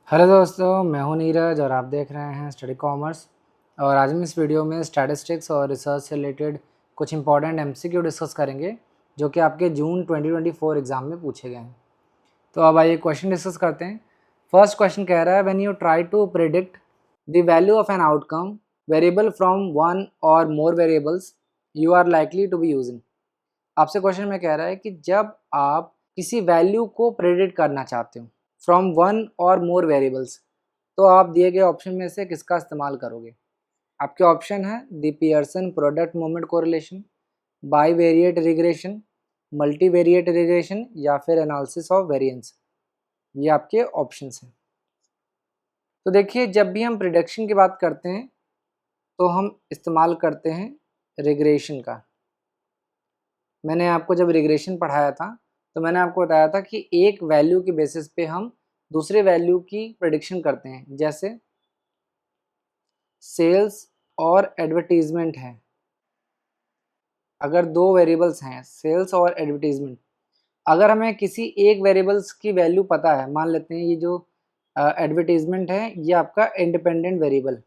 Hello दोस्तों, मैं हूं नीरज और आप देख रहे हैं स्टडी कॉमर्स। और आज हम इस वीडियो में स्टैटिस्टिक्स और रिसर्च से रिलेटेड कुछ इंपॉर्टेंट एमसीक्यू डिस्कस करेंगे जो कि आपके जून 2024 एग्ज़ाम में पूछे गए हैं। तो अब आइए क्वेश्चन डिस्कस करते हैं। फर्स्ट क्वेश्चन कह रहा है, when you try to predict the value of an outcome variable from one or more variables you are likely to be using. आपसे क्वेश्चन में कह रहा है कि जब आप किसी वैल्यू को प्रेडिक्ट करना चाहते हो from one or more variables, तो आप दिए गए ऑप्शन में से किसका इस्तेमाल करोगे। आपके ऑप्शन है the Pearson product moment correlation, bivariate regression, multivariate regression या फिर एनालिसिस ऑफ वेरिएंस। ये आपके ऑप्शंस हैं। तो देखिए, जब भी हम प्रिडिक्शन की बात करते हैं तो हम इस्तेमाल करते हैं रिग्रेशन का। मैंने आपको जब रिग्रेशन पढ़ाया था तो मैंने आपको बताया था कि एक वैल्यू के बेसिस पे हम दूसरे वैल्यू की प्रेडिक्शन करते हैं। जैसे सेल्स और एडवर्टीजमेंट है, अगर दो वेरिएबल्स हैं सेल्स और एडवर्टीजमेंट, अगर हमें किसी एक वेरिएबल्स की वैल्यू पता है, मान लेते हैं ये जो एडवर्टीजमेंट है ये आपका इंडिपेंडेंट वेरिएबल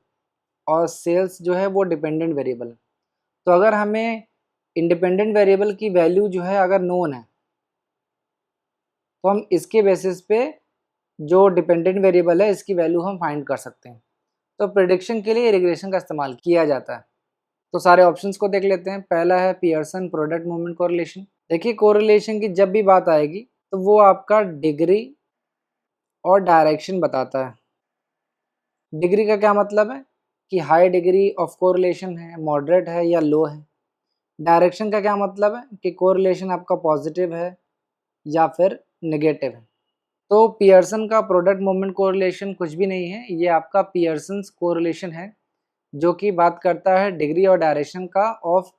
और सेल्स जो है वो डिपेंडेंट वेरिएबल। तो अगर हमें इंडिपेंडेंट वेरिएबल की वैल्यू जो है अगर नोन है तो हम इसके बेसिस पे जो डिपेंडेंट वेरिएबल है इसकी वैल्यू हम फाइंड कर सकते हैं। तो प्रिडिक्शन के लिए रिग्रेशन का इस्तेमाल किया जाता है। तो सारे ऑप्शंस को देख लेते हैं। पहला है पियर्सन प्रोडक्ट मोमेंट कोरिलेशन। देखिए, कोरिलेशन की जब भी बात आएगी तो वो आपका डिग्री और डायरेक्शन बताता है। डिग्री का क्या मतलब है कि हाई डिग्री ऑफ कोरिलेशन है, मॉडरेट है या लो है। डायरेक्शन का क्या मतलब है कि कोरिलेशन आपका पॉजिटिव है या फिर नेगेटिव है। तो पियर्सन का प्रोडक्ट मोमेंट कोरिलेशन कुछ भी नहीं है, ये आपका पियर्सन्स कोरिलेशन है जो कि बात करता है डिग्री और डायरेक्शन का ऑफ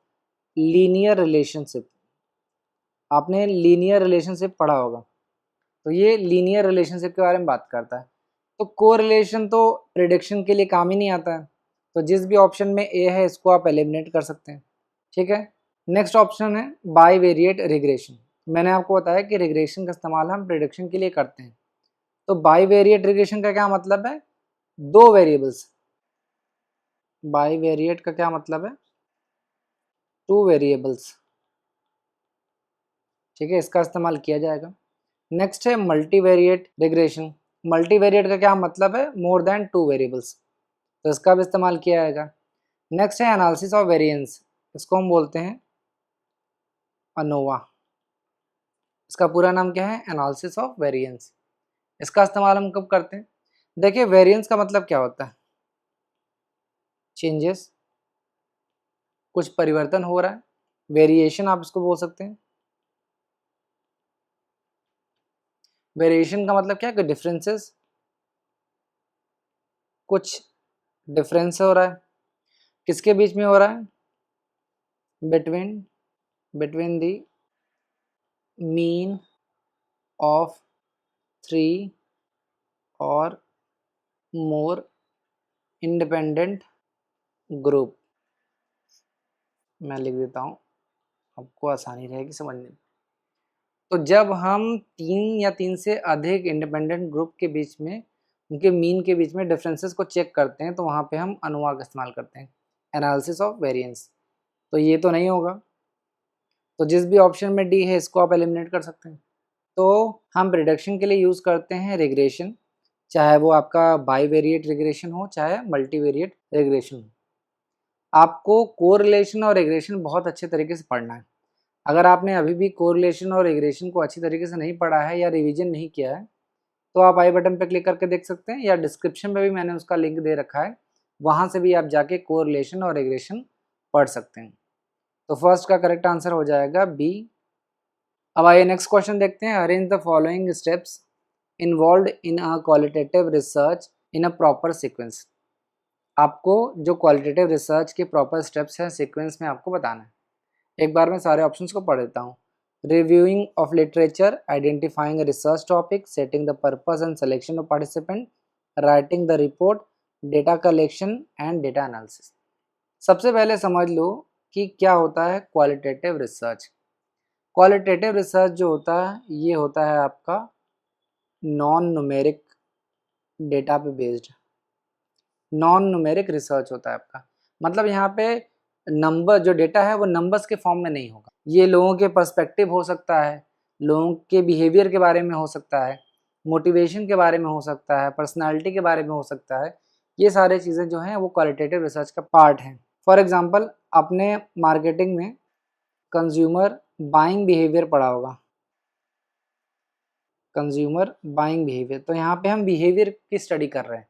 लीनियर रिलेशनशिप। आपने लीनियर रिलेशनशिप पढ़ा होगा, तो ये लीनियर रिलेशनशिप के बारे में बात करता है। तो कोरिलेशन तो प्रिडिक्शन के लिए काम ही नहीं आता है, तो जिस भी ऑप्शन में ए है इसको आप एलिमिनेट कर सकते हैं। ठीक है, नेक्स्ट ऑप्शन है बाईवेरिएट रिग्रेशन। मैंने आपको बताया कि रिग्रेशन का इस्तेमाल हम प्रिडिक्शन के लिए करते हैं। तो बाईवेरिएट रिग्रेशन का क्या मतलब है, दो वेरिएबल्स। बाईवेरिएट का क्या मतलब है, टू वेरिएबल्स। ठीक है, इसका इस्तेमाल किया जाएगा। नेक्स्ट है मल्टीवेरिएट रिग्रेशन। मल्टीवेरिएट का क्या मतलब है, मोर देन टू वेरिएबल्स, तो इसका भी इस्तेमाल किया जाएगा। नेक्स्ट है एनालिसिस ऑफ वेरिएंस, इसको हम बोलते हैं अनोवा। इसका पूरा नाम क्या है, एनालिसिस ऑफ वेरिएंस। इसका इस्तेमाल हम कब करते हैं। देखिए, वेरिएंस का मतलब क्या होता है, चेंजेस, कुछ परिवर्तन हो रहा है, वेरिएशन आप इसको बोल सकते हैं। वेरिएशन का मतलब क्या है कि डिफरेंसेस, कुछ डिफरेंस हो रहा है। किसके बीच में हो रहा है, between between the mean of three और मोर इंडिपेंडेंट ग्रुप। मैं लिख देता हूँ, आपको आसानी रहेगी समझने में। तो जब हम तीन या तीन से अधिक इंडिपेंडेंट ग्रुप के बीच में, उनके मीन के बीच में डिफरेंसेस को चेक करते हैं तो वहाँ पे हम अनुवाद का इस्तेमाल करते हैं, एनालिसिस ऑफ वेरिएंस। तो ये तो नहीं होगा, तो जिस भी ऑप्शन में डी है इसको आप एलिमिनेट कर सकते हैं। तो हम प्रिडिक्शन के लिए यूज़ करते हैं रिग्रेशन, चाहे वो आपका बाईवेरिएट रिग्रेशन हो चाहे मल्टीवेरिएट रिग्रेशन हो। आपको कोरिलेशन और रिग्रेशन बहुत अच्छे तरीके से पढ़ना है। अगर आपने अभी भी कोरिलेशन और रिग्रेशन को अच्छी तरीके से नहीं पढ़ा है या रिवीजन नहीं किया है तो आप आई बटन पर क्लिक करके देख सकते हैं, या डिस्क्रिप्शन में भी मैंने उसका लिंक दे रखा है, वहाँ से भी आप जाके कोरिलेशन और रिग्रेशन पढ़ सकते हैं। तो फर्स्ट का करेक्ट आंसर हो जाएगा बी। अब आइए नेक्स्ट क्वेश्चन देखते हैं। Arrange the following steps involve in a qualitative research in a proper sequence. आपको जो क्वालिटेटिव रिसर्च के प्रॉपर स्टेप्स हैं सीक्वेंस में आपको बताना है। एक बार मैं सारे ऑप्शंस को पढ़ देता हूँ। Reviewing of literature, identifying research topic, setting the purpose and selection of participant, writing the report, data collection and data analysis. सबसे पहले समझ लो कि क्या होता है क्वालिटेटिव रिसर्च। क्वालिटेटिव रिसर्च जो होता है ये होता है आपका नॉन न्यूमेरिक डेटा पे बेस्ड, नॉन न्यूमेरिक रिसर्च होता है आपका। मतलब यहाँ पे नंबर जो डेटा है वो नंबर्स के फॉर्म में नहीं होगा, ये लोगों के पर्सपेक्टिव हो सकता है, लोगों के बिहेवियर के बारे में हो सकता है, मोटिवेशन के बारे में हो सकता है, पर्सनालिटी के बारे में हो सकता है। ये सारे चीज़ें जो हैं वो क्वालिटेटिव रिसर्च का पार्ट हैं। फॉर एग्जांपल आपने मार्केटिंग में कंज्यूमर बाइंग बिहेवियर पढ़ा होगा, कंज्यूमर बाइंग बिहेवियर, तो यहाँ पे हम बिहेवियर की स्टडी कर रहे हैं,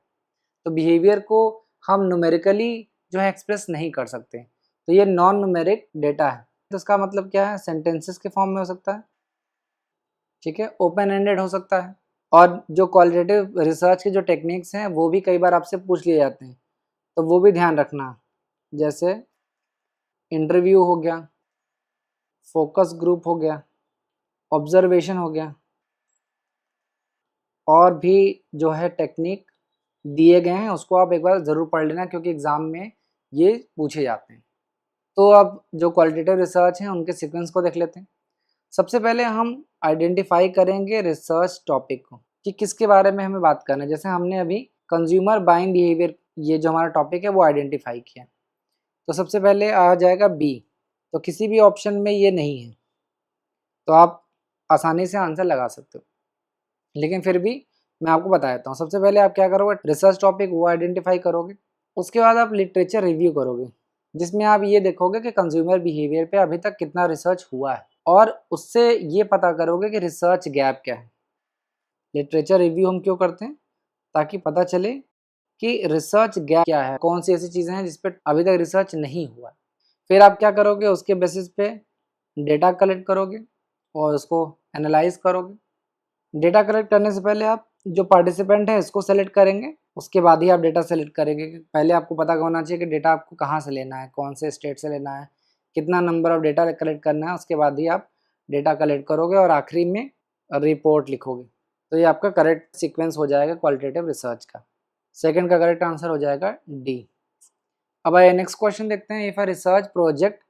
तो बिहेवियर को हम न्यूमेरिकली जो है एक्सप्रेस नहीं कर सकते, तो ये नॉन न्यूमेरिक डेटा है। तो इसका मतलब क्या है, सेंटेंसेस के फॉर्म में हो सकता है, ठीक है, ओपन एंडेड हो सकता है, और जो क्वालिटेटिव रिसर्च के जो टेक्निक्स हैं वो भी कई बार आपसे पूछ लिए जाते हैं, तो वो भी ध्यान रखना, जैसे इंटरव्यू हो गया, फोकस ग्रुप हो गया, ऑब्जर्वेशन हो गया, और भी जो है टेक्निक दिए गए हैं उसको आप एक बार ज़रूर पढ़ लेना, क्योंकि एग्ज़ाम में ये पूछे जाते हैं। तो अब जो क्वालिटेटिव रिसर्च हैं उनके सीक्वेंस को देख लेते हैं। सबसे पहले हम आइडेंटिफाई करेंगे रिसर्च टॉपिक को कि किसके बारे में हमें बात करना है। जैसे हमने अभी कंज्यूमर बाइंग बिहेवियर, ये जो हमारा टॉपिक है वो आइडेंटिफाई किया, तो सबसे पहले आ जाएगा बी। तो किसी भी ऑप्शन में ये नहीं है, तो आप आसानी से आंसर लगा सकते हो, लेकिन फिर भी मैं आपको बता देता हूँ। सबसे पहले आप क्या करोगे, रिसर्च टॉपिक वो आइडेंटिफाई करोगे, उसके बाद आप लिटरेचर रिव्यू करोगे, जिसमें आप ये देखोगे कि कंज्यूमर बिहेवियर पे अभी तक कितना रिसर्च हुआ है, और उससे ये पता करोगे कि रिसर्च गैप क्या है। लिटरेचर रिव्यू हम क्यों करते हैं, ताकि पता चले कि रिसर्च गैप क्या है, कौन सी ऐसी चीज़ें हैं जिस पर अभी तक रिसर्च नहीं हुआ। फिर आप क्या करोगे, उसके बेसिस पे डेटा कलेक्ट करोगे और उसको एनालाइज करोगे। डेटा कलेक्ट करने से पहले आप जो पार्टिसिपेंट है इसको सेलेक्ट करेंगे, उसके बाद ही आप डेटा सेलेक्ट करेंगे। पहले आपको पता होना चाहिए कि डेटा आपको कहाँ से लेना है, कौन से स्टेट से लेना है, कितना नंबर ऑफ डेटा कलेक्ट करना है, उसके बाद ही आप डेटा कलेक्ट करोगे और आखिरी में रिपोर्ट लिखोगे। तो ये आपका करेक्ट सीक्वेंस हो जाएगा क्वालिटेटिव रिसर्च का। सेकंड का करेक्ट आंसर हो जाएगा डी। अब आइए नेक्स्ट क्वेश्चन देखते हैं। If a research project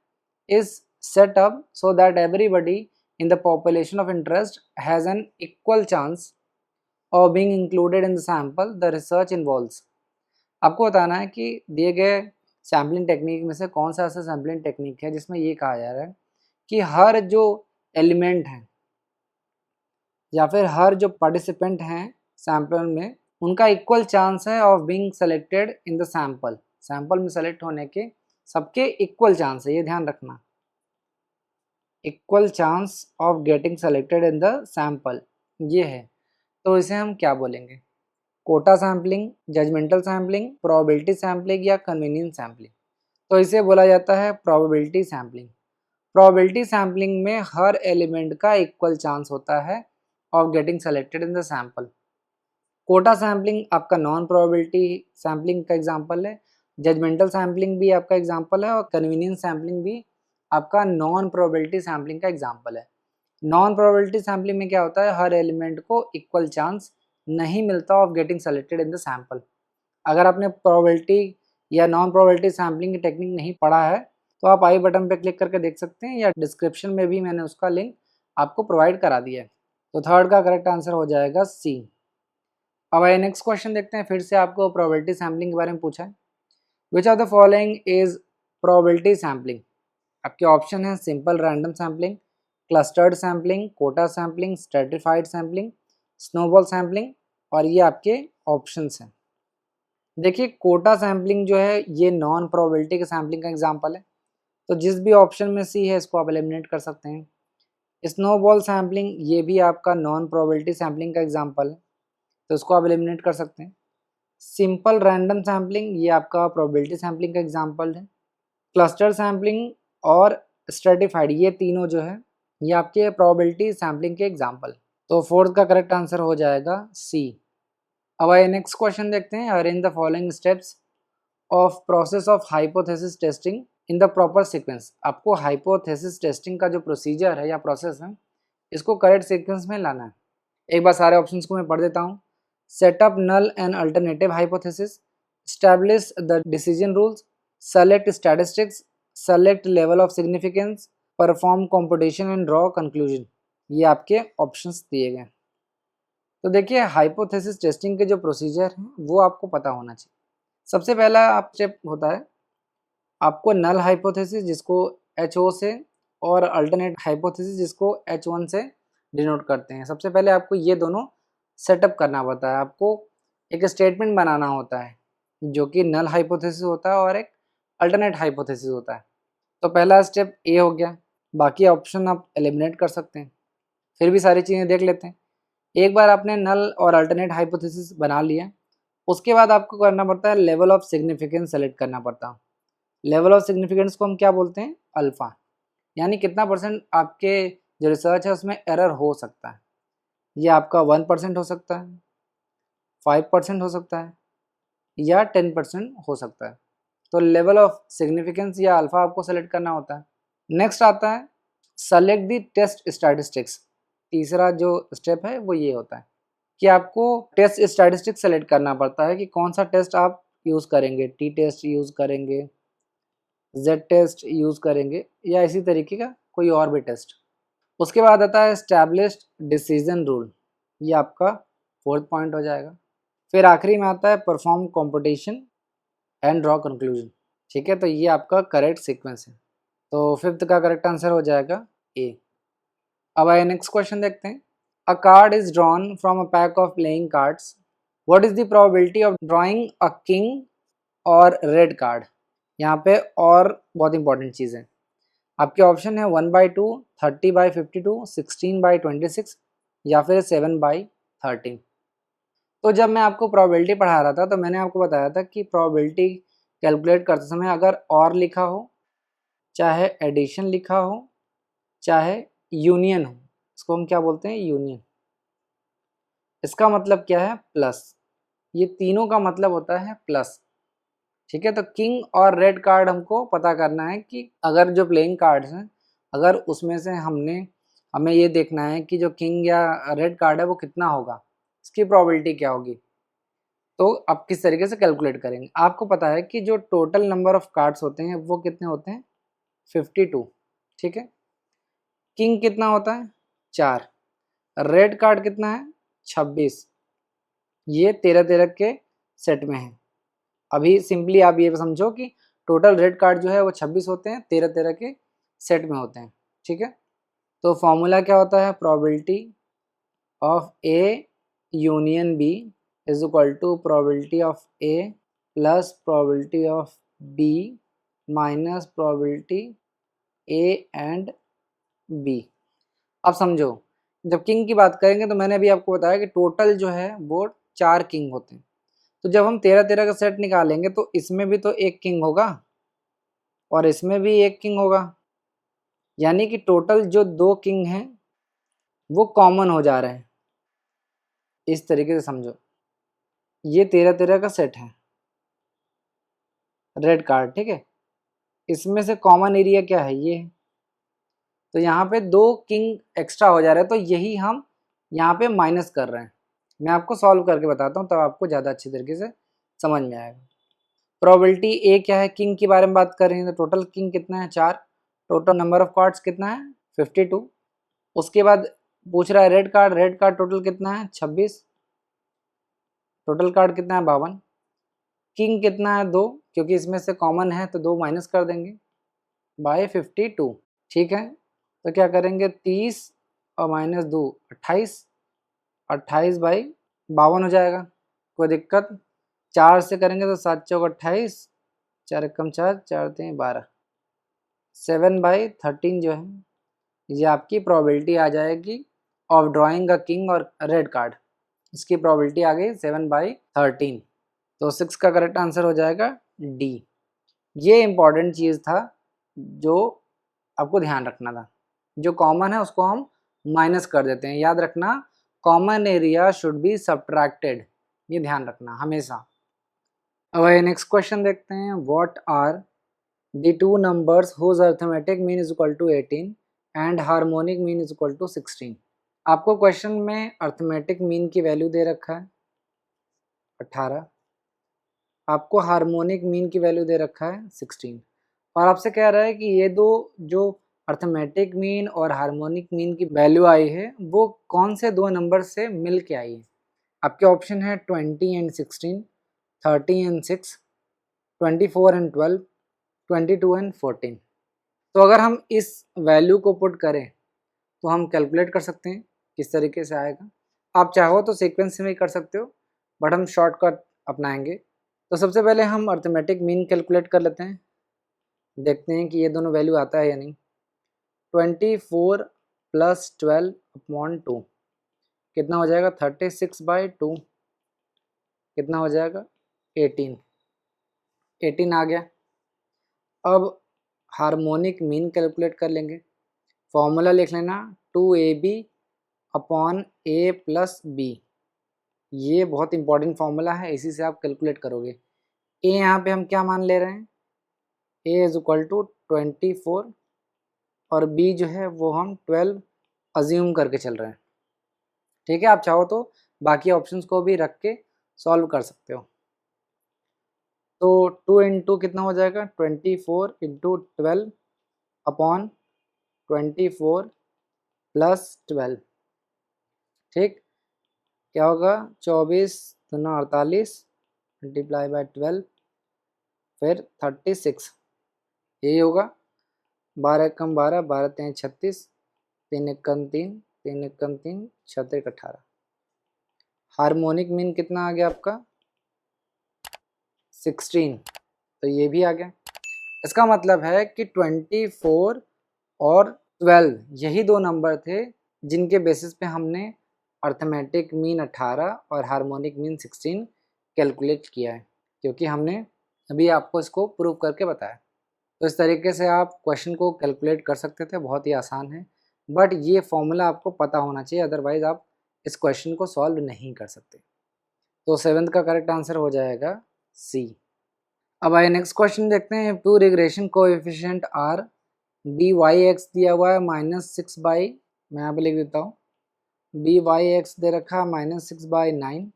is set up so that everybody in the population of interest has an equal chance of being included in the sample, the research involves। आपको बताना है कि दिए गए सैम्पलिंग टेक्निक में से कौन सा ऐसा सैम्पलिंग टेक्निक है जिसमें ये कहा जा रहा है कि हर जो एलिमेंट है या फिर हर जो पार्टिसिपेंट हैं सैम्पल में, उनका इक्वल चांस है of being selected in the sample. Sample में सेलेक्ट होने के सबके इक्वल चांस है, ये ध्यान रखना, equal chance of getting selected in the sample, ये है। तो इसे हम क्या बोलेंगे, quota sampling, judgmental sampling, probability sampling या कन्वीनियंस सैम्पलिंग। तो इसे बोला जाता है प्रोबेबिलिटी सैम्पलिंग। प्रोबेबिलिटी सैम्पलिंग में हर एलिमेंट का इक्वल चांस होता है of getting selected in the sample. Quota sampling आपका नॉन प्रोबेबिलिटी सैम्पलिंग का एग्जाम्पल है, जजमेंटल सैम्पलिंग भी आपका एग्जाम्पल है, और कन्वीनियंस सैम्पलिंग भी आपका नॉन प्रोबेबिलिटी सैम्पलिंग का एग्जाम्पल है। नॉन प्रोबेबिलिटी सैम्पलिंग में क्या होता है, हर एलिमेंट को इक्वल चांस नहीं मिलता of getting selected in the sample. अगर आपने प्रोबेबिलिटी या नॉन प्रोबेबिलिटी सैम्पलिंग की टेक्निक नहीं पढ़ा है तो आप आई बटन पे क्लिक करके देख सकते हैं, या डिस्क्रिप्शन में भी मैंने उसका लिंक आपको प्रोवाइड करा दिया है। तो थर्ड का करेक्ट आंसर हो जाएगा सी। अब आइए नेक्स्ट क्वेश्चन देखते हैं। फिर से आपको प्रोबेबिलिटी सैम्पलिंग के बारे में पूछा है। Which of the following is probability sampling. आपके ऑप्शन है simple random sampling, clustered sampling, quota sampling, stratified sampling, snowball sampling, और ये आपके ऑप्शंस हैं। देखिए कोटा सैम्पलिंग जो है ये नॉन प्रोबेबिलिटी के सैम्पलिंग का एग्जांपल है, तो जिस भी ऑप्शन में सी है इसको आप एलिमिनेट कर सकते हैं। स्नोबॉल सैम्पलिंग ये भी आपका नॉन प्रोबेबिलिटी सैम्पलिंग का एग्जांपल है, तो इसको आप एलिमिनेट कर सकते हैं। सिंपल रैंडम सैम्पलिंग ये आपका प्रोबेबिलिटी सैम्पलिंग का एग्जांपल है। क्लस्टर सैम्पलिंग और स्ट्रेटिफाइड ये तीनों जो है ये आपके प्रोबेबिलिटी सैम्पलिंग के एग्जांपल। तो फोर्थ का करेक्ट आंसर हो जाएगा सी। अब आइए नेक्स्ट क्वेश्चन देखते हैं। Arrange the following steps of process of hypothesis testing in the proper sequence. आपको हाइपोथेसिस टेस्टिंग का जो प्रोसीजर है या प्रोसेस है इसको करेक्ट सीक्वेंस में लाना है। एक बार सारे ऑप्शंस को मैं पढ़ देता हूँ। Setup null and alternative hypothesis, establish the decision rules, select statistics, select level of significance, perform computation and draw conclusion। ये आपके ऑप्शंस दिए गए। तो देखिए हाइपोथेसिस टेस्टिंग के जो प्रोसीजर हैं वो आपको पता होना चाहिए। सबसे पहला आप स्टेप होता है आपको नल हाइपोथेसिस जिसको HO से और अल्टरनेट हाइपोथेसिस जिसको H1 से डिनोट करते हैं। सबसे पहले आपको ये दोनों सेटअप करना पड़ता है। आपको एक स्टेटमेंट बनाना होता है जो कि नल हाइपोथेसिस होता है और एक अल्टरनेट हाइपोथेसिस होता है। तो पहला स्टेप ए हो गया, बाकी ऑप्शन आप एलिमिनेट कर सकते हैं। फिर भी सारी चीज़ें देख लेते हैं। एक बार आपने नल और अल्टरनेट हाइपोथेसिस बना लिया, उसके बाद आपको करना पड़ता है लेवल ऑफ सिग्निफिकेंस सेलेक्ट करना पड़ता है। लेवल ऑफ सिग्निफिकेंस को हम क्या बोलते हैं? अल्फ़ा, यानी कितना परसेंट आपके जो रिसर्च है उसमें एरर हो सकता है। ये आपका 1% हो सकता है, 5% हो सकता है या 10% हो सकता है। तो लेवल ऑफ सिग्निफिकेंस या अल्फ़ा आपको सेलेक्ट करना होता है। नेक्स्ट आता है सेलेक्ट द टेस्ट स्टैटिस्टिक्स। तीसरा जो स्टेप है वो ये होता है कि आपको टेस्ट स्टैटिस्टिक्स सेलेक्ट करना पड़ता है कि कौन सा टेस्ट आप यूज़ करेंगे। टी टेस्ट यूज़ करेंगे, जेड टेस्ट यूज़ करेंगे या इसी तरीके का कोई और भी टेस्ट। उसके बाद आता है एस्टैब्लिश्ड डिसीजन रूल, ये आपका 4th पॉइंट हो जाएगा। फिर आखिरी में आता है perform competition and draw conclusion. ठीक है, तो ये आपका करेक्ट सीक्वेंस है। तो 5th का करेक्ट आंसर हो जाएगा ए। अब आइए नेक्स्ट क्वेश्चन देखते हैं। अ card is drawn from a pack of playing cards, what is the probability of drawing a king और रेड कार्ड। यहाँ पे और बहुत इंपॉर्टेंट चीज़ है, आपके ऑप्शन है 1/2, 30/52, 16/26 या फिर 7/13। तो जब मैं आपको प्रोबेबिलिटी पढ़ा रहा था तो मैंने आपको बताया था कि प्रोबेबिलिटी कैलकुलेट करते समय अगर और लिखा हो, चाहे एडिशन लिखा हो, चाहे यूनियन हो, इसको हम क्या बोलते हैं? यूनियन। इसका मतलब क्या है? प्लस। ये तीनों का मतलब होता है प्लस। ठीक है, तो किंग और रेड कार्ड हमको पता करना है कि अगर जो प्लेइंग कार्ड्स हैं अगर उसमें से हमें ये देखना है कि जो किंग या रेड कार्ड है वो कितना होगा, इसकी प्रोबेबिलिटी क्या होगी। तो आप किस तरीके से कैलकुलेट करेंगे? आपको पता है कि जो टोटल नंबर ऑफ कार्ड्स होते हैं वो कितने होते हैं? 52। ठीक है, किंग कितना होता है? 4। रेड कार्ड कितना है? 26। ये 13-13 के सेट में है। अभी सिंपली आप ये समझो कि टोटल रेड कार्ड जो है वो 26 होते हैं, 13-13 के सेट में होते हैं। ठीक है, तो फॉर्मूला क्या होता है? Probability of A union B is equal to probability of A plus probability of B minus probability A and B. अब समझो, जब किंग की बात करेंगे तो मैंने अभी आपको बताया कि टोटल जो है वो 4 किंग होते हैं। तो जब हम 13-13 का सेट निकालेंगे तो इसमें भी तो एक किंग होगा और इसमें भी एक किंग होगा, यानी कि टोटल जो 2 किंग हैं वो कॉमन हो जा रहे हैं। इस तरीके से समझो, ये 13-13 का सेट है रेड कार्ड। ठीक है, इसमें से कॉमन एरिया क्या है? ये है। तो यहाँ पे 2 किंग एक्स्ट्रा हो जा रहे हैं, तो यही हम यहाँ पे माइनस कर रहे हैं। मैं आपको सॉल्व करके बताता हूँ तब आपको ज़्यादा अच्छी तरीके से समझ में आएगा। प्रोबेबिलिटी ए क्या है? किंग के बारे में बात कर रहे हैं तो टोटल किंग कितना है? 4। टोटल नंबर ऑफ कार्ड्स कितना है? 52। उसके बाद पूछ रहा है रेड कार्ड टोटल कितना है? 26। टोटल कार्ड कितना है? 52। किंग कितना है? 2, क्योंकि इसमें से कॉमन है तो 2 माइनस कर देंगे बाय 52। ठीक है, तो क्या करेंगे? 30 और माइनस 2 28, 28/52 हो जाएगा। कोई दिक्कत? 4 से करेंगे तो 7 चौक 28, 4 एकम 4, 4 3 12, 7/13 जो है ये आपकी प्रोबेबिलिटी आ जाएगी ऑफ ड्राइंग अ किंग और रेड कार्ड। इसकी प्रोबेबिलिटी आ गई 7/13। तो 6 का करेक्ट आंसर हो जाएगा डी। ये इम्पॉर्टेंट चीज़ था जो आपको ध्यान रखना था। जो कॉमन है उसको हम माइनस कर देते हैं, याद रखना common area should be subtracted, ये ध्यान रखना हमेशा। अब आइए नेक्स्ट क्वेश्चन देखते हैं। What are the 2 numbers whose arithmetic mean is equal to 18 and harmonic mean is equal to 16। आपको क्वेश्चन में अर्थमेटिक मीन की वैल्यू दे रखा है 18, आपको हार्मोनिक मीन की वैल्यू दे रखा है 16 और आपसे कह रहा है कि ये दो जो अर्थमेटिक मीन और हार्मोनिक मीन की वैल्यू आई है वो कौन से 2 नंबर से मिल के आई है। आपके ऑप्शन है 20 एंड 16, 30 एंड 6, 24 एंड 12, 22 एंड 14। तो अगर हम इस वैल्यू को पुट करें तो हम कैलकुलेट कर सकते हैं किस तरीके से आएगा। आप चाहो तो सीक्वेंस में ही कर सकते हो, बट हम शॉर्टकट अपनाएंगे। तो सबसे पहले हम अर्थमेटिक मीन कैलकुलेट कर लेते हैं, देखते हैं कि ये दोनों वैल्यू आता है या नहीं। 24 + 12/2 कितना हो जाएगा? 36/2 कितना हो जाएगा? 18 आ गया। अब हार्मोनिक मीन कैलकुलेट कर लेंगे। फॉर्मूला लिख लेना 2ab/a + b। ये बहुत इंपॉर्टेंट फॉर्मूला है, इसी से आप कैलकुलेट करोगे। ए यहाँ पे हम क्या मान ले रहे हैं? a = 24 और b जो है वो हम 12 अज्यूम करके चल रहे हैं। ठीक है, आप चाहो तो बाकी ऑप्शंस को भी रख के सॉल्व कर सकते हो। तो 2 × कितना हो जाएगा? 24 × 12/24 + 12। ठीक, क्या होगा? 24 दूना 48 × 12 फिर 36, यही होगा। 12 × 12, 12 × 3 = 36, 3 × 3 3 × 3 6 × 18। हार्मोनिक मीन कितना आ गया आपका? 16। तो ये भी आ गया। इसका मतलब है कि 24 और 12 यही दो नंबर थे जिनके बेसिस पे हमने अर्थमेटिक मीन 18 और हार्मोनिक मीन 16 कैलकुलेट किया है, क्योंकि हमने अभी आपको इसको प्रूव करके बताया। तो इस तरीके से आप क्वेश्चन को कैलकुलेट कर सकते थे, बहुत ही आसान है। बट ये फॉर्मूला आपको पता होना चाहिए, अदरवाइज आप इस क्वेश्चन को सॉल्व नहीं कर सकते। तो 7th का करेक्ट आंसर हो जाएगा सी। अब आइए नेक्स्ट क्वेश्चन देखते हैं। Two regression coefficient are B Y X दिया हुआ है -6 बाई, मैं यहाँ पे लिख देता हूँ, बी वाई एक्स दे रखा है -6/9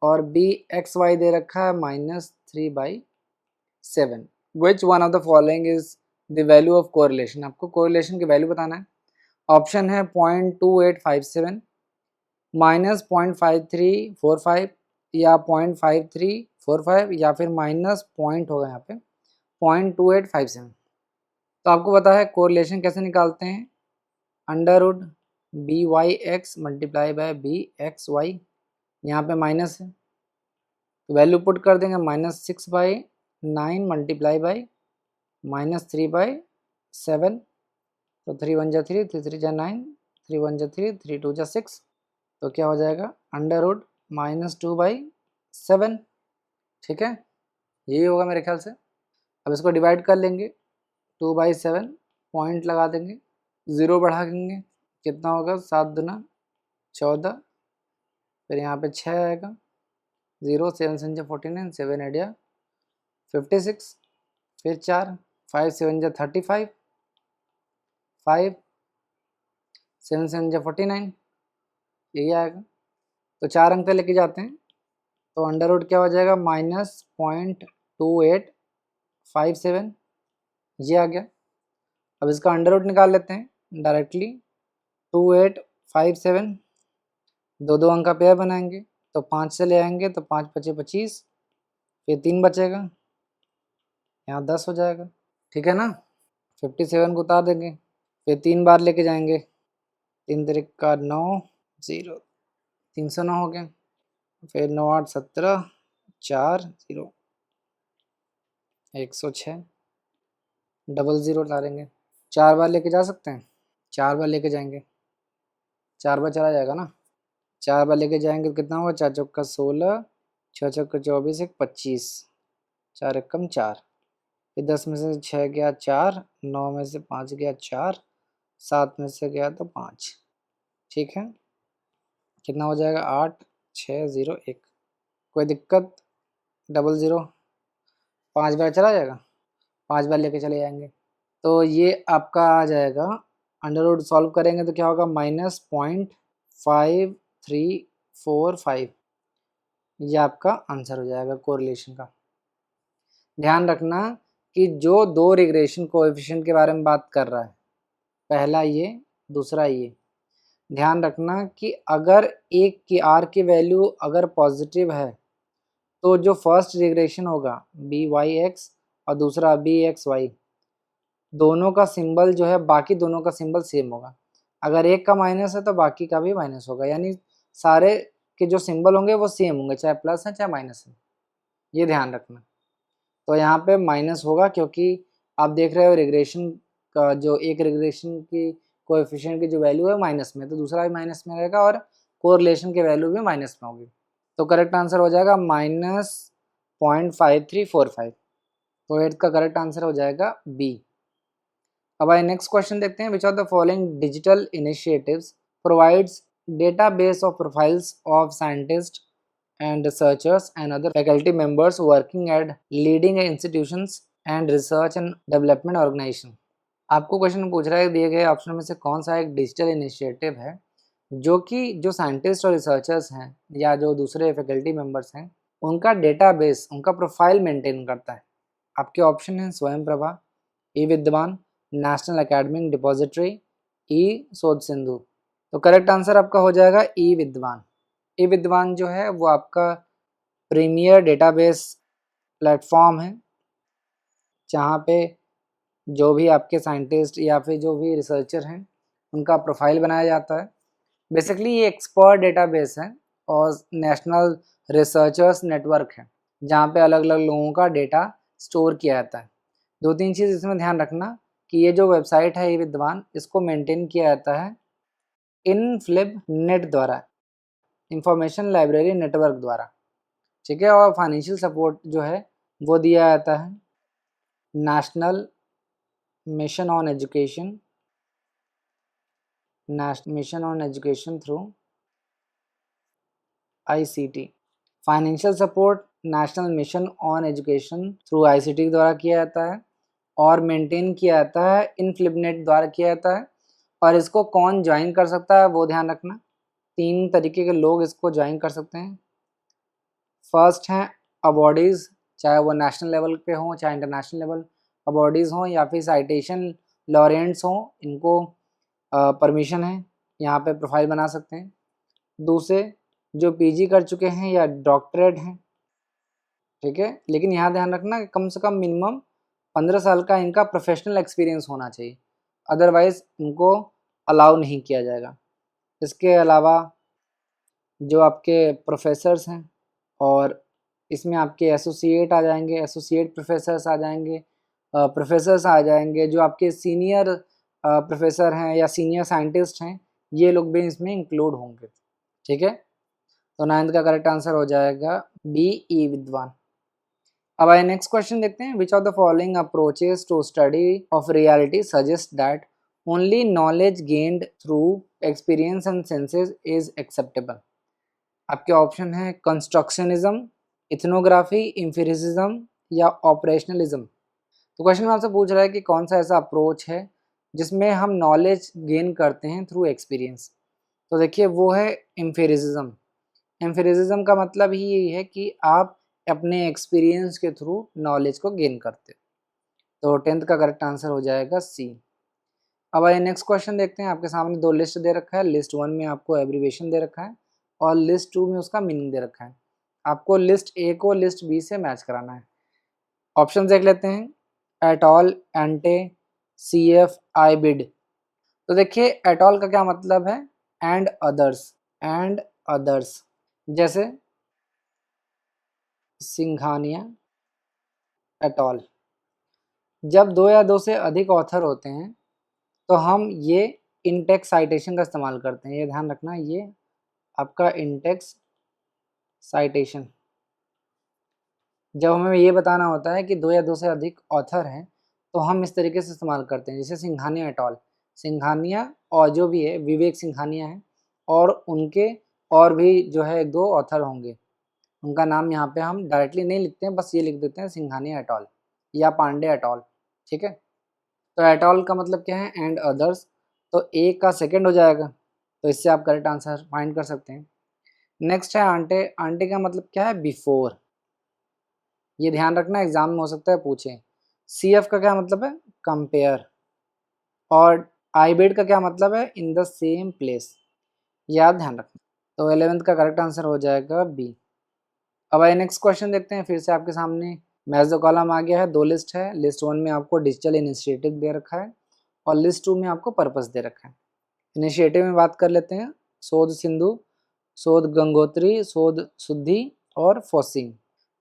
और बी एक्स वाई दे रखा है -3/7। Which one of the following is the value of correlation? आपको कोरिलेशन की वैल्यू बताना है। ऑप्शन है 0.2857, -0.5345 या 0.5345 या फिर माइनस पॉइंट होगा यहाँ पे 0.2857। तो आपको पता है कोरिलेशन कैसे निकालते हैं? √ BY(x) × BX(y), यहाँ पे माइनस है तो वैल्यू पुट कर देंगे -6/9 × -3/7। तो 3 × 1 = 3, 3 × 3 = 9, 3 × 1 = 3, 3 × 2 = 6। तो क्या हो जाएगा? √-2/7। ठीक है, यही होगा मेरे ख्याल से। अब इसको डिवाइड कर लेंगे, 2/7 पॉइंट लगा देंगे, 0 बढ़ा देंगे, कितना होगा? 7 दूना 14, फिर यहाँ पे 6 आएगा, 0 7 7 × 49, 7 8 × 56, फिर 4, 5 7 × 35, 5 7 7 × 49, यही आएगा। तो 4 अंक लेके जाते हैं, तो अंडर क्या हो जाएगा? -0.2857, ये आ गया। अब इसका अंडर निकाल लेते हैं डायरेक्टली। 2857 दो अंक का पेयर बनाएंगे, तो 5 से ले आएंगे, तो 5 × 5 = 25, फिर 3 बचेगा, यहाँ 10 हो जाएगा। ठीक है ना? 57 को उतार देंगे, फिर 3 बार लेके जाएंगे, 3 × 3 = 9, 0 309 हो गया, फिर 9 8 17, 4 0 106, डबल 0 उतारेंगे। 4 बार लेके जा सकते हैं, 4 बार लेके जाएंगे, 4 बार चला जाएगा ना, 4 बार लेके जाएंगे तो कितना होगा? 4 चौका 16, 6 चौका 24, 1 25, 4 एकम 4, फिर 10 में से 6 गया 4, 9 में से 5 गया 4, 7 में से गया तो 5। ठीक है, कितना हो जाएगा? 8 6 0 1। कोई दिक्कत? डबल 0 5 बार चला जाएगा, 5 बार लेके चले जाएंगे, तो ये आपका आ जाएगा। अंडर सॉल्व करेंगे तो क्या होगा? -0.5345, ये आपका आंसर हो जाएगा कोरिलेशन का। ध्यान रखना कि जो दो रिग्रेशन कोएफिशिएंट के बारे में बात कर रहा है, पहला ये, दूसरा ये, ध्यान रखना कि अगर एक की आर की वैल्यू अगर पॉजिटिव है तो जो फर्स्ट रिग्रेशन होगा बी वाई एक्स और दूसरा बी एक्स वाई, दोनों का सिंबल जो है बाकी दोनों का सिंबल सेम होगा। अगर एक का माइनस है तो बाकी का भी माइनस होगा, यानी सारे के जो सिंबल होंगे वो सेम होंगे, चाहे प्लस है चाहे माइनस है, ये ध्यान रखना। तो यहाँ पे माइनस होगा क्योंकि आप देख रहे हो रिग्रेशन का जो एक रिग्रेशन की कोएफिशिएंट की जो वैल्यू है माइनस में, तो दूसरा भी माइनस में रहेगा और कोरिलेशन की वैल्यू भी माइनस में होगी। तो करेक्ट आंसर हो जाएगा -0.5345। तो 8th का करेक्ट आंसर हो जाएगा बी। अब आइए नेक्स्ट क्वेश्चन देखते हैं। Which of the following digital initiatives provides database of profiles of scientist and researchers and other faculty members working at leading institutions and research and development organization। आपको question पूछ रहा है दिए गए ऑप्शन में से कौन सा एक डिजिटल इनिशिएटिव है जो कि जो साइंटिस्ट और रिसर्चर्स हैं या जो दूसरे फैकल्टी मेंबर्स हैं उनका डेटाबेस, उनका प्रोफाइल मेंटेन करता है। आपके ऑप्शन हैं स्वयं प्रभा, ई विद्वान, नेशनल एकेडमिक डिपॉजिटरी, ई शोध सिंधु। तो करेक्ट आंसर आपका हो जाएगा ई विद्वान। ई विद्वान जो है वो आपका प्रीमियर डेटाबेस प्लेटफॉर्म है जहाँ पे जो भी आपके साइंटिस्ट या फिर जो भी रिसर्चर हैं उनका प्रोफाइल बनाया जाता है। बेसिकली ये एक्सपर्ट डेटाबेस है और नेशनल रिसर्चर्स नेटवर्क है जहाँ पे अलग अलग लोगों का डेटा स्टोर किया जाता है। दो तीन चीज़ इसमें ध्यान रखना कि ये जो वेबसाइट है ई विद्वान, इसको मेंटेन किया जाता है इनफ्लिब नेट द्वारा, इंफॉर्मेशन लाइब्रेरी नेटवर्क द्वारा, ठीक है। और फाइनेंशियल सपोर्ट जो है वो दिया जाता है national mission on education, mission on education through ICT. Financial support national mission on education through ICT द्वारा किया जाता है और मेंटेन किया जाता है इनफ्लिबनेट द्वारा किया जाता है। और इसको कौन ज्वाइन कर सकता है वो ध्यान रखना, 3 तरीके के लोग इसको ज्वाइन कर सकते हैं। फर्स्ट हैं अवॉर्डीज़, चाहे वो नेशनल लेवल पे हों चाहे इंटरनेशनल लेवल अवॉर्डीज़ हों या फिर साइटेशन लॉरेंट्स हों, इनको परमिशन है, यहाँ पे प्रोफाइल बना सकते हैं। दूसरे जो पीजी कर चुके हैं या डॉक्टरेट हैं, ठीक है, लेकिन यहाँ ध्यान रखना कि कम से कम मिनिमम 15 साल का इनका प्रोफेशनल एक्सपीरियंस होना चाहिए, अदरवाइज़ इनको अलाउ नहीं किया जाएगा। इसके अलावा जो आपके प्रोफेसर्स हैं और इसमें आपके एसोसिएट आ जाएंगे, एसोसिएट प्रोफेसर्स आ जाएंगे, प्रोफेसर्स आ जाएंगे, जो आपके सीनियर प्रोफेसर हैं या सीनियर साइंटिस्ट हैं, ये लोग भी इसमें इंक्लूड होंगे, ठीक है। तो 9th का करेक्ट आंसर हो जाएगा बी ई विद्वान। अब आइए नेक्स्ट क्वेश्चन देखते हैं। Which of the following approaches to study of reality suggest that only knowledge gained through experience and senses is acceptable. आपके ऑप्शन है कंस्ट्रक्शनिज्म, इथनोग्राफी, एम्पिरिसिज्म या ऑपरेशनलिज्म। तो क्वेश्चन में आपसे पूछ रहा है कि कौन सा ऐसा अप्रोच है जिसमें हम नॉलेज गेन करते हैं थ्रू एक्सपीरियंस। तो देखिए वो है एम्पिरिसिज्म। एम्पिरिसिज्म का मतलब ही यही है कि आप अपने एक्सपीरियंस के थ्रू नॉलेज को गेन करते हो। तो 10th का करेक्ट आंसर हो जाएगा सी। अब आइए नेक्स्ट क्वेश्चन देखते हैं। आपके सामने 2 लिस्ट दे रखा है। लिस्ट 1 में आपको एब्रीविएशन दे रखा है और लिस्ट 2 में उसका मीनिंग दे रखा है। आपको लिस्ट ए को लिस्ट बी से मैच कराना है। ऑप्शन देख लेते हैं। Et al, ante, c f, ibid. तो देखिए एट ऑल का क्या मतलब है, एंड अदर्स, एंड अदर्स, जैसे सिंघानिया एट ऑल। जब 2 या 2 से अधिक ऑथर होते हैं तो हम ये इनटेक्स साइटेशन का इस्तेमाल करते हैं। ये ध्यान रखना, ये आपका इंटेक्स साइटेशन। जब हमें ये बताना होता है कि 2 या 2 से अधिक ऑथर हैं तो हम इस तरीके से इस्तेमाल करते हैं, जैसे सिंघानिया एट ऑल। सिंघानिया और जो भी है विवेक सिंघानिया है और उनके और भी जो है 2 ऑथर होंगे, उनका नाम यहाँ पे हम डायरेक्टली नहीं लिखते हैं, बस ये लिख देते हैं सिंघानिया एट ऑल या पांडे एट ऑल, ठीक है। तो एट ऑल का मतलब क्या है, एंड अदर्स। तो ए का सेकंड हो जाएगा, तो इससे आप करेक्ट आंसर फाइंड कर सकते हैं। नेक्स्ट है आंटे। आंटे का मतलब क्या है, बिफोर। ये ध्यान रखना, एग्जाम में हो सकता है पूछें। सी एफ का क्या मतलब है, कंपेयर। और आई बेड का क्या मतलब है, इन द सेम प्लेस। याद ध्यान रखना। तो 11th का करेक्ट आंसर हो जाएगा बी। अब आइए नेक्स्ट क्वेश्चन देखते हैं। फिर से आपके सामने मैच द कॉलम आ गया है। दो लिस्ट है। लिस्ट 1 में आपको डिजिटल इनिशिएटिव दे रखा है और लिस्ट 2 में आपको पर्पस दे रखा है। इनिशिएटिव में बात कर लेते हैं। शोध सिंधु, शोध गंगोत्री, शोध शुद्धि और फॉसिंग।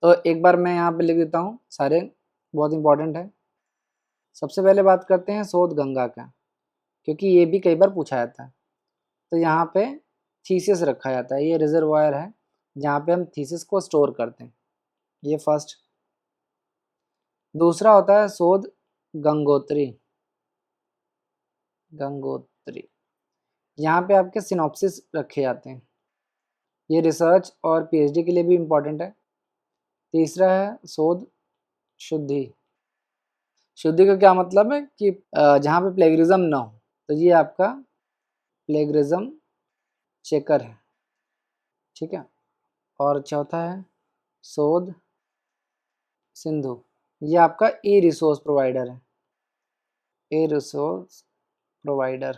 तो एक बार मैं यहाँ पे लिख देता हूँ, सारे बहुत इंपॉर्टेंट है। सबसे पहले बात करते हैं शोध गंगा का, क्योंकि ये भी कई बार पूछा जाता है। तो यहाँ पे थीसिस रखा जाता है। ये रिजर्वायर है जहाँ पे हम थीसिस को स्टोर करते हैं, ये फर्स्ट। दूसरा होता है शोध गंगोत्री। गंगोत्री यहाँ पे आपके सिनॉप्सिस रखे जाते हैं। ये रिसर्च और पीएचडी के लिए भी इम्पोर्टेंट है। तीसरा है शोध शुद्धि। शुद्धि का क्या मतलब है कि जहाँ पे प्लेगरिज्म ना हो, तो ये आपका प्लेगरिज्म चेकर है, ठीक है। और चौथा है शोध सिंधु। ये आपका ई रिसोर्स प्रोवाइडर है, ए रिसोर्स प्रोवाइडर,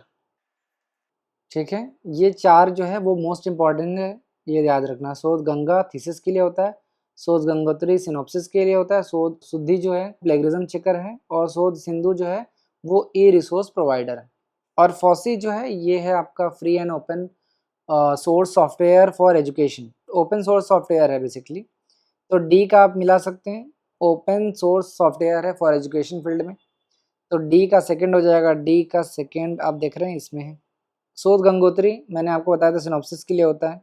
ठीक है। ये चार जो है वो मोस्ट इम्पॉर्टेंट है, ये याद रखना। शोध गंगा थीसिस के लिए होता है, शोध गंगोत्री सिनॉप्सिस के लिए होता है, शोध शुद्धि जो है प्लेगरिज्म चेकर है, और शोध सिंधु जो है वो ई रिसोर्स प्रोवाइडर है। और फॉसी जो है ये है आपका free and open source software for education, open source software है बेसिकली। तो डी का आप मिला सकते हैं, ओपन सोर्स सॉफ्टवेयर है फॉर एजुकेशन फील्ड में। तो डी का सेकंड हो जाएगा, डी का सेकंड आप देख रहे हैं इसमें है। शोध गंगोत्री मैंने आपको बताया था सिनॉप्सिस के लिए होता है।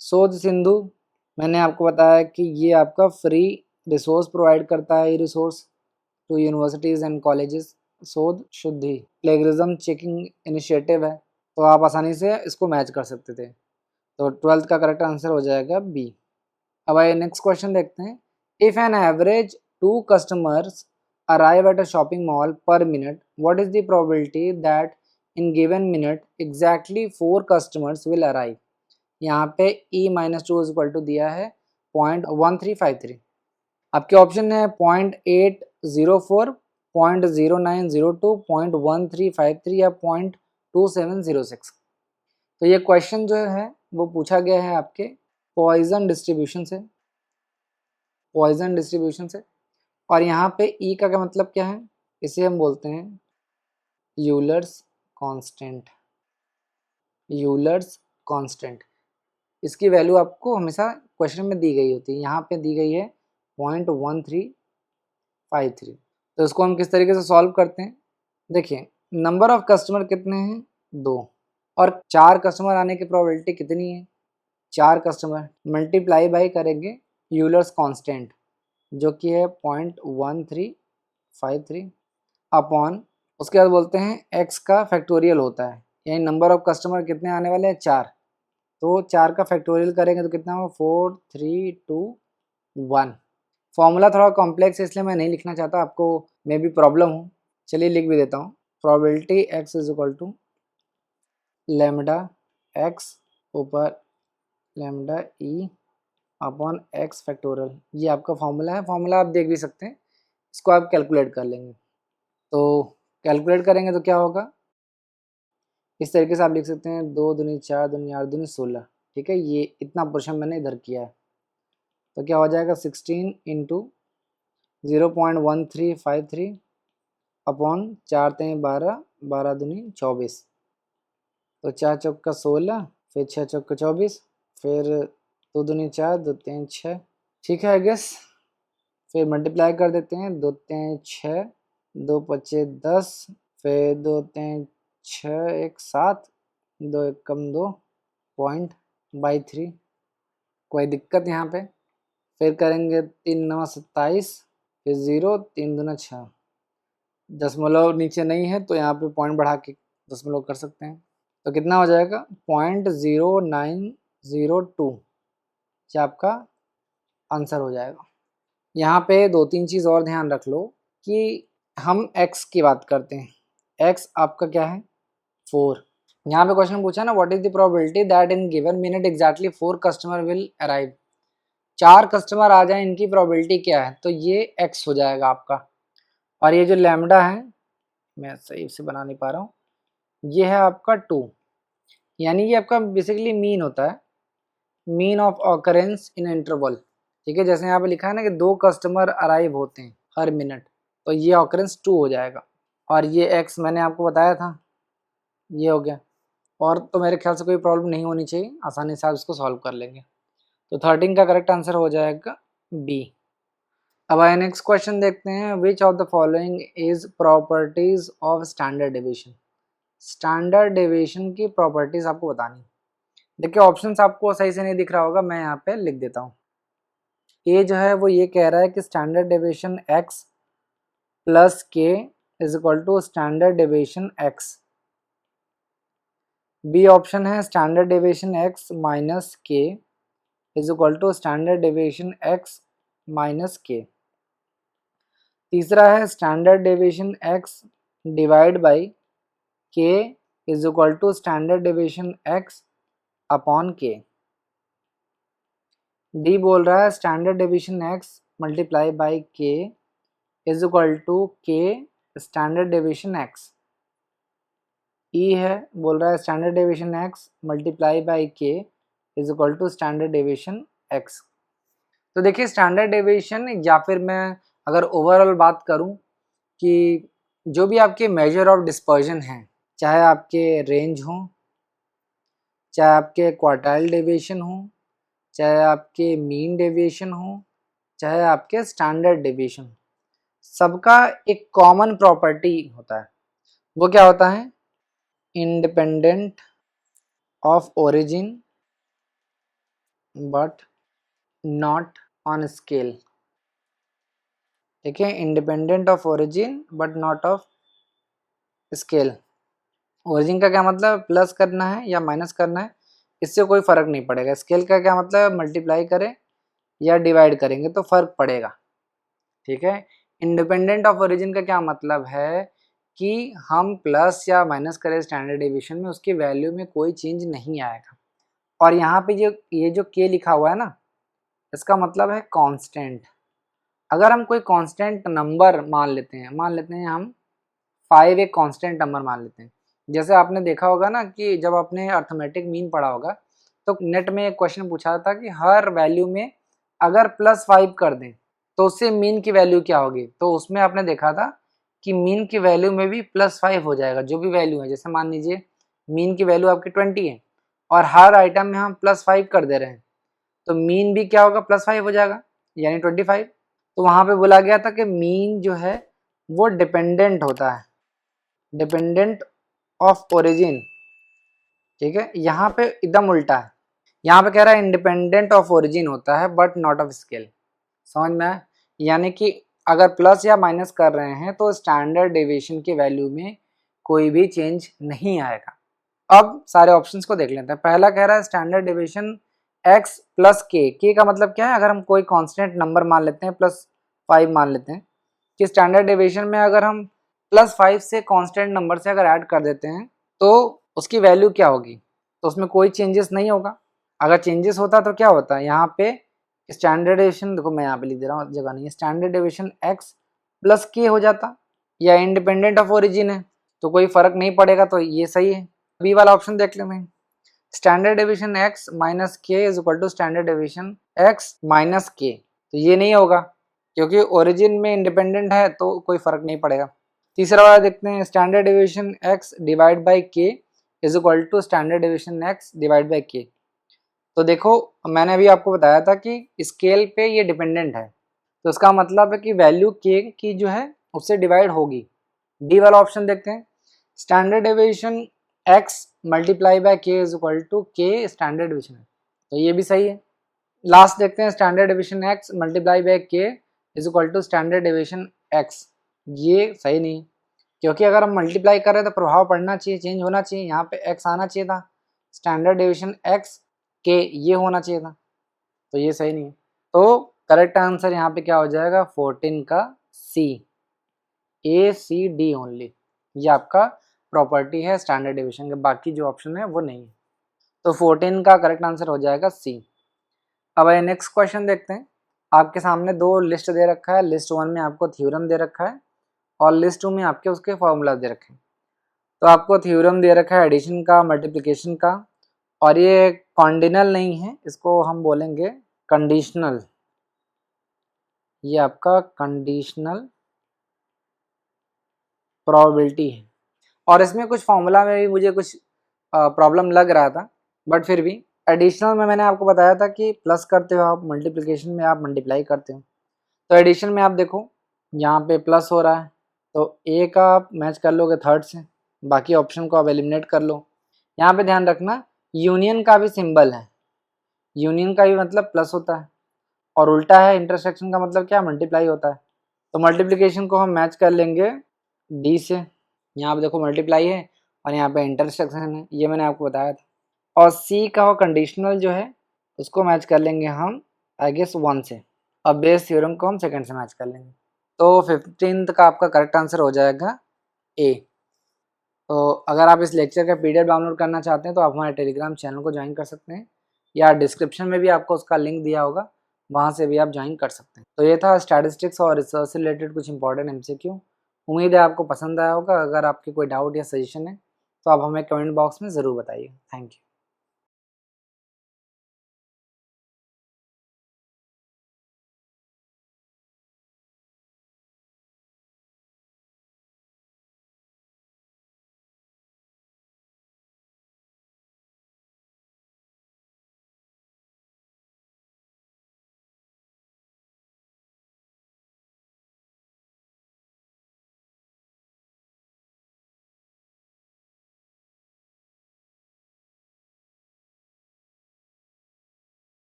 शोध सिंधु मैंने आपको बताया कि ये आपका फ्री रिसोर्स प्रोवाइड करता है, resource to universities and colleges. Shodh Shuddhi plagiarism checking initiative है, तो आप आसानी से इसको मैच कर सकते थे। तो 12th का करेक्ट आंसर हो जाएगा बी। अब आइए नेक्स्ट क्वेश्चन देखते हैं। If an average 2 customers arrive at a shopping mall per minute, what is the probability that in given minute exactly 4 customers will arrive? यहाँ पे e-2 इज इक्वल टू दिया है 0.1353। आपके ऑप्शन है 0.804, 0.0902, 0.1353 या 0.2706। तो ये क्वेश्चन जो है वो पूछा गया है आपके पॉइजन डिस्ट्रीब्यूशन से, पॉइजन डिस्ट्रीब्यूशन से। और यहाँ पे ई का क्या मतलब क्या है, इसे हम बोलते हैं यूलर्स कांस्टेंट। यूलर्स कांस्टेंट, इसकी वैल्यू आपको हमेशा क्वेश्चन में दी गई होती है। यहाँ पे दी गई है 0.1353। तो इसको हम किस तरीके से सॉल्व करते हैं, देखिए नंबर ऑफ कस्टमर कितने हैं 2, और 4 कस्टमर आने की प्रोबेबिलिटी कितनी है 4 कस्टमर, मल्टीप्लाई बाई करेंगे यूलर्स कांस्टेंट जो कि है 0.1353 अपॉन, उसके बाद बोलते हैं x का फैक्टोरियल होता है, यानी नंबर ऑफ कस्टमर कितने आने वाले हैं 4, तो 4 का फैक्टोरियल करेंगे तो कितना हो 4321। फॉर्मूला थोड़ा कॉम्प्लेक्स है इसलिए मैं नहीं लिखना चाहता, आपको मे भी प्रॉब्लम हो, चलिए लिख भी देता हूँ। Probability x is equal to lambda x ऊपर lambda E upon x factorial, ये आपका फॉर्मूला है। फॉर्मूला आप देख भी सकते हैं, इसको आप कैलकुलेट कर लेंगे। तो कैलकुलेट करेंगे तो क्या होगा, इस तरीके से आप लिख सकते हैं 2 दूनी 4 दूनी 8 दूनी 16, ठीक है। ये इतना पोर्शन मैंने इधर किया है, तो क्या हो जाएगा 16 इंटू 0.1353 अपॉन 4 3 12, 12 दूनी 24, तो 4 चौक का 16, फिर 6 चौक का 24, फिर 2 दूनी 4 2 3 6, ठीक है आई गेस। फिर मल्टीप्लाई कर देते हैं, 2 3 6, 2 पच्चे 10, फिर 2 3 6 1 7, 2 1 कम 2 0.3, कोई दिक्कत यहाँ पे। फिर करेंगे 3 9 27, फिर 0 3 दूना 6, दशमलव नीचे नहीं है तो यहाँ पे पॉइंट बढ़ा के दशमलव कर सकते हैं, तो कितना हो जाएगा 0.0902, ये आपका आंसर हो जाएगा। यहाँ पे 2-3 चीज़ और ध्यान रख लो कि हम x की बात करते हैं, x आपका क्या है 4। यहाँ पे क्वेश्चन पूछा ना what is the probability that in given minute exactly 4 customer will arrive, 4 customer आ जाए इनकी प्रोबेबिलिटी क्या है, तो ये x हो जाएगा आपका। और ये जो लैम्डा है, मैं सही से बना नहीं पा रहा हूँ, ये है आपका 2, यानी ये आपका बेसिकली मीन होता है, mean of occurrence in interval. ठीक है, जैसे यहाँ पे लिखा है ना कि 2 कस्टमर अराइव होते हैं हर मिनट, तो ये ऑकरेंस 2 हो जाएगा। और ये x मैंने आपको बताया था, ये हो गया। और तो मेरे ख्याल से कोई प्रॉब्लम नहीं होनी चाहिए, आसानी से आप इसको सॉल्व कर लेंगे। तो 13 का करेक्ट आंसर हो जाएगा बी। अब आइए नेक्स्ट क्वेश्चन देखते हैं, which of the following is properties of standard deviation. Standard deviation की प्रॉपर्टीज आपको बतानी। देखिए ऑप्शंस आपको सही से नहीं दिख रहा होगा, मैं यहाँ पे लिख देता हूँ। ए जो है वो ये कह रहा है कि standard deviation x plus k is equal to standard deviation x। B option है स्टैंडर्ड डेविएशन x माइनस के is equal to standard deviation x minus k. तीसरा है standard deviation x divide by के is equal to standard deviation x upon k. D बोल रहा है standard deviation x multiply by के is equal to k standard deviation x। E है बोल रहा है standard deviation x multiply by के is equal to standard deviation x। तो देखिए स्टैंडर्ड डेविएशन, या फिर मैं अगर ओवरऑल बात करूं कि जो भी आपके मेजर ऑफ डिस्पर्जन हैं, चाहे आपके रेंज हो, चाहे आपके क्वार्टाइल डेविएशन हो, चाहे आपके मीन डेविएशन हो, चाहे आपके स्टैंडर्ड डेविएशन, सबका एक कॉमन प्रॉपर्टी होता है। वो क्या होता है? Independent of origin but not on scale. ठीक है, independent of origin but not of scale. Origin का क्या मतलब? प्लस करना है या माइनस करना है, इससे कोई फर्क नहीं पड़ेगा। स्केल का क्या मतलब? मल्टीप्लाई करें या डिवाइड करेंगे तो फर्क पड़ेगा। ठीक है, इंडिपेंडेंट ऑफ ओरिजिन का क्या मतलब है कि हम प्लस या माइनस करें स्टैंडर्ड डेविएशन में, उसकी वैल्यू में कोई चेंज नहीं आएगा। और यहाँ पे ये जो के लिखा हुआ है ना, इसका मतलब है कांस्टेंट। अगर हम कोई कांस्टेंट नंबर मान लेते हैं हम 5 एक कांस्टेंट नंबर मान लेते हैं। जैसे आपने देखा होगा ना कि जब आपने अर्थमेटिक मीन पढ़ा होगा तो नेट में एक क्वेश्चन पूछा था कि हर वैल्यू में अगर +5 कर दें तो उससे मीन की वैल्यू क्या होगी। तो उसमें आपने देखा था कि मीन की वैल्यू में भी +5 हो जाएगा, जो भी वैल्यू है। जैसे मान लीजिए मीन की वैल्यू आपकी 20 है और हर आइटम में हम +5 कर दे रहे हैं, तो मीन भी क्या होगा? +5 हो जाएगा, यानी 25। तो वहां पे बोला गया था कि मीन जो है वो डिपेंडेंट होता है, डिपेंडेंट ऑफ ओरिजिन। ठीक है, यहाँ पे एकदम उल्टा है। यहाँ पे कह रहा है इंडिपेंडेंट ऑफ ओरिजिन होता है बट नॉट ऑफ स्केल। समझ में आया? यानी कि अगर प्लस या माइनस कर रहे हैं तो स्टैंडर्ड डेविएशन की वैल्यू में कोई भी चेंज नहीं आएगा। अब सारे ऑप्शंस को देख लेते हैं। पहला कह रहा है स्टैंडर्ड डेविएशन x प्लस के का मतलब क्या है? अगर हम कोई कांस्टेंट नंबर मान लेते हैं, +5 मान लेते हैं, कि स्टैंडर्ड डेविएशन में अगर हम +5 से कांस्टेंट नंबर से अगर ऐड कर देते हैं तो उसकी वैल्यू क्या होगी? तो उसमें कोई चेंजेस नहीं होगा। अगर चेंजेस होता तो क्या होता है? यहाँ पे स्टैंडर्ड डेविएशन, देखो मैं यहाँ पे लिख दे रहा हूँ, जगह नहीं है, स्टैंडर्ड डेविएशन x प्लस के हो जाता, या इंडिपेंडेंट ऑफ ओरिजिन है तो कोई फर्क नहीं पड़ेगा, तो ये सही है। बी वाला ऑप्शन देख लेते हैं, स्टैंडर्ड डेविएशन x माइनस के is equal to standard deviation x minus K. तो ये नहीं होगा क्योंकि ओरिजिन में इंडिपेंडेंट है तो कोई फर्क नहीं पड़ेगा। तीसरा वाला देखते हैं, standard deviation x divide by के is equal to standard deviation x divide by k. तो देखो मैंने अभी आपको बताया था कि स्केल पे ये डिपेंडेंट है, तो इसका मतलब है कि वैल्यू के की जो है उससे डिवाइड होगी। डी वाला ऑप्शन देखते हैं, standard deviation x multiply by k is equal to k standard deviation है, तो ये भी सही है। लास्ट देखते हैं, standard deviation x multiply by k is equal to standard deviation x। ये सही नहीं, क्योंकि अगर हम मल्टीप्लाई कर रहे हैं तो प्रभाव पड़ना चाहिए, चेंज होना चाहिए, यहाँ पे x आना चाहिए था, स्टैंडर्ड डेविएशन x के ये होना चाहिए था, तो ये सही नहीं है। तो करेक्ट आंसर यहाँ पे क्या हो जाएगा? 14 का सी, ACD ओनली, ये आपका प्रॉपर्टी है स्टैंडर्ड डेविएशन के, बाकी जो ऑप्शन है वो नहीं है। तो 14 का करेक्ट आंसर हो जाएगा सी। अब आइए नेक्स्ट क्वेश्चन देखते हैं। आपके सामने 2 लिस्ट दे रखा है, लिस्ट 1 में आपको थ्योरम दे रखा है और लिस्ट 2 में आपके उसके फॉर्मूला दे रखे हैं। तो आपको थ्योरम दे रखा है एडिशन का, मल्टीप्लिकेशन का और ये कॉन्डिनल नहीं है, इसको हम बोलेंगे कंडीशनल। ये आपका कंडीशनल प्रोबेबिलिटी है। और इसमें कुछ फॉर्मूला में भी मुझे कुछ प्रॉब्लम लग रहा था, बट फिर भी एडिशनल में मैंने आपको बताया था कि प्लस करते हो आप, मल्टीप्लिकेशन में आप मल्टीप्लाई करते हो। तो एडिशन में आप देखो यहाँ पे प्लस हो रहा है, तो ए का आप मैच कर लोगे थर्ड से, बाकी ऑप्शन को आप एलिमिनेट कर लो। यहाँ पे ध्यान रखना यूनियन का भी सिंबल है, यूनियन का भी मतलब प्लस होता है, और उल्टा है इंटरसेक्शन का मतलब क्या, मल्टीप्लाई होता है। तो मल्टीप्लिकेशन को हम मैच कर लेंगे डी से। यहाँ पे देखो मल्टीप्लाई है और यहाँ पे इंटरसेक्शन है, ये मैंने आपको बताया था। और सी का वो कंडीशनल जो है उसको मैच कर लेंगे हम आई गेस 1 से, और बेस थ्योरम को हम सेकंड से मैच कर लेंगे। तो 15th का आपका करेक्ट आंसर हो जाएगा ए। तो अगर आप इस लेक्चर का पीडीएफ डाउनलोड करना चाहते हैं तो आप हमारे टेलीग्राम चैनल को ज्वाइन कर सकते हैं, या डिस्क्रिप्शन में भी आपको उसका लिंक दिया होगा, वहाँ से भी आप ज्वाइन कर सकते हैं। तो ये था स्टैटिस्टिक्स और रिसर्च से रिलेटेड कुछ इंपॉर्टेंट एमसीक्यू। उम्मीद है आपको पसंद आया होगा। अगर आपके कोई डाउट या सजेशन है तो आप हमें कमेंट बॉक्स में ज़रूर बताइए। Thank you.